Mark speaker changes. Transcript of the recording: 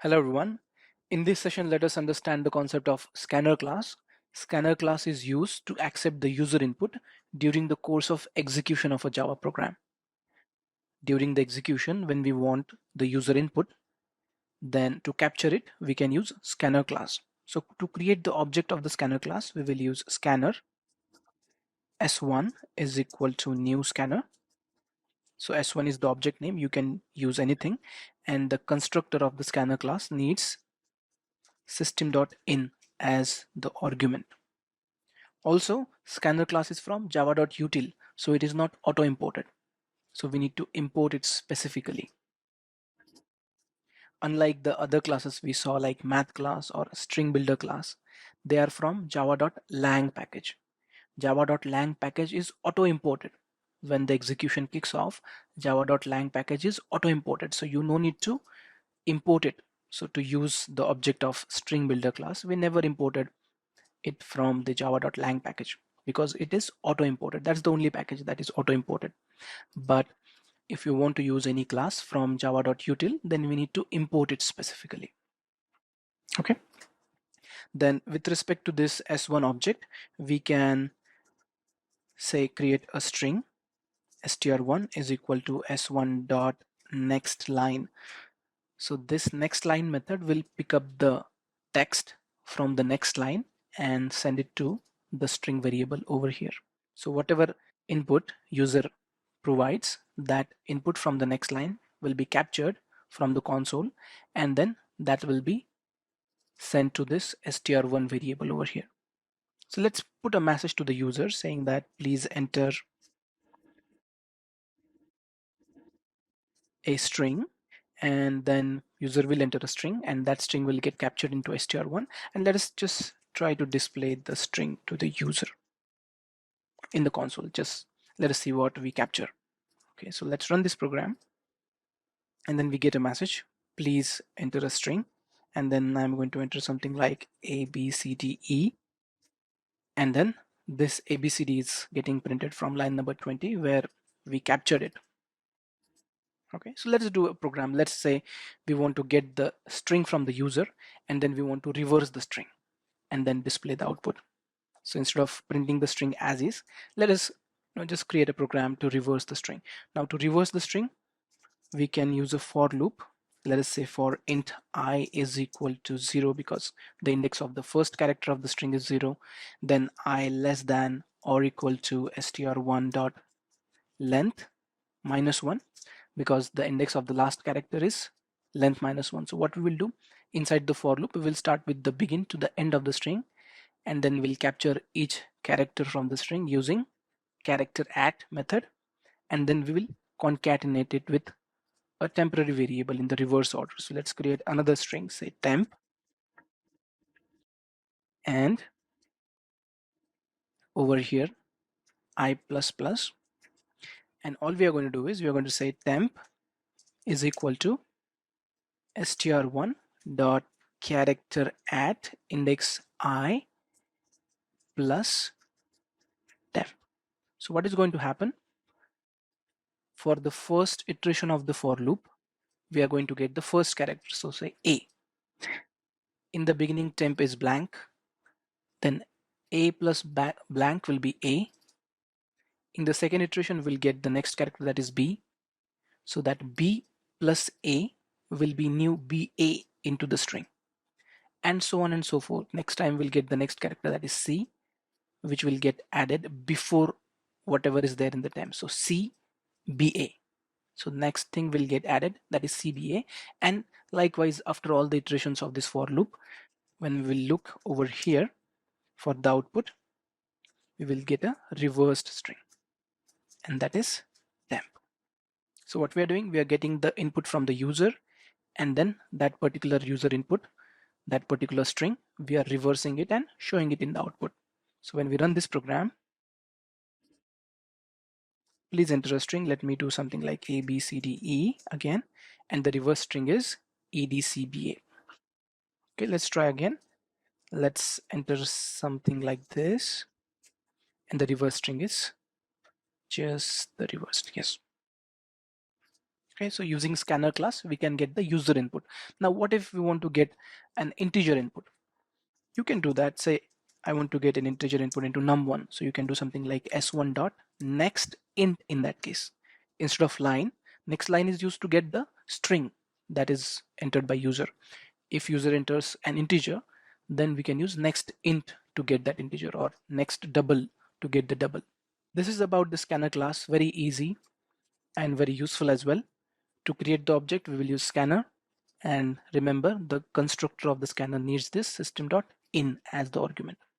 Speaker 1: Hello everyone. In this session, let us understand the concept of scanner class. Scanner class is used to accept the user input during the course of execution of a Java program. During the execution, when we want the user input, then to capture it, we can use scanner class. So to create the object of the scanner class, we will use scanner s1 is equal to new scanner. So s1 is the object name. You can use anything, and the constructor of the scanner class needs system.in as the argument. Also, scanner class is from java.util, so it is not auto imported. So we need to import it specifically. Unlike the other classes we saw like math class or string builder class, they are from java.lang package. Java.lang package is auto imported. When the execution kicks off, java.lang package is auto imported. So you no need to import it. So to use the object of string builder class, we never imported it from the java.lang package because it is auto imported. That's the only package that is auto imported. But if you want to use any class from java.util, then we need to import it specifically. Okay. Then with respect to this s1 object, we can say create a string str1 is equal to s1 dot next line. So this next line method will pick up the text from the next line and send it to the string variable over here. So whatever input user provides, that input from the next line will be captured from the console, and then that will be sent to this str1 variable over here. So let's put a message to the user saying that please enter a string, and then user will enter a string and that string will get captured into str1. And let us just try to display the string to the user in the console. Just let us see what we capture. Okay, so let's run this program, and then we get a message, please enter a string, and then I'm going to enter something like A B C D E, and then this ABCD is getting printed from line number 20 where we captured it. Okay, so let's do a program. Let's say we want to get the string from the user, and then we want to reverse the string and then display the output. So instead of printing the string as is, let us just create a program to reverse the string. Now to reverse the string, we can use a for loop. Let us say for int I is equal to 0 because the index of the first character of the string is 0. Then I less than or equal to str1 dot length minus 1 because the index of the last character is length minus 1. So what we will do inside the for loop, we will start with the begin to the end of the string, and then we'll capture each character from the string using character at method, and then we will concatenate it with a temporary variable in the reverse order. So let's create another string, say temp, and over here I plus plus, and all we are going to do is we are going to say temp is equal to str1 dot character at index I plus temp. So what is going to happen for the first iteration of the for loop, we are going to get the first character. So say A. In the beginning temp is blank, then A plus blank will be A. In the second iteration we'll get the next character, that is B. So that B plus A will be new BA into the string, and so on and so forth. Next time we'll get the next character, that is C, which will get added before whatever is there in the temp. So CBA. So next thing will get added, that is CBA. And likewise, after all the iterations of this for loop, when we will look over here for the output, we will get a reversed string, and that is temp. So what we are doing, we are getting the input from the user, and then that particular user input, that particular string, we are reversing it and showing it in the output. So when we run this program, please enter a string. Let me do something like A, B, C, D, E again, and the reverse string is EDCBA. Okay, let's try again. Let's enter something like this, and the reverse string is just the reverse. Yes. Okay, so using scanner class, we can get the user input. Now, what if we want to get an integer input? You can do that. Say, I want to get an integer input into num1. So you can do something like s1 dot next int in that case. Instead of line, next line is used to get the string that is entered by user. If user enters an integer, then we can use next int to get that integer, or next double to get the double. This is about the scanner class, very easy and very useful as well. To create the object, we will use scanner, and remember the constructor of the scanner needs this system.in as the argument.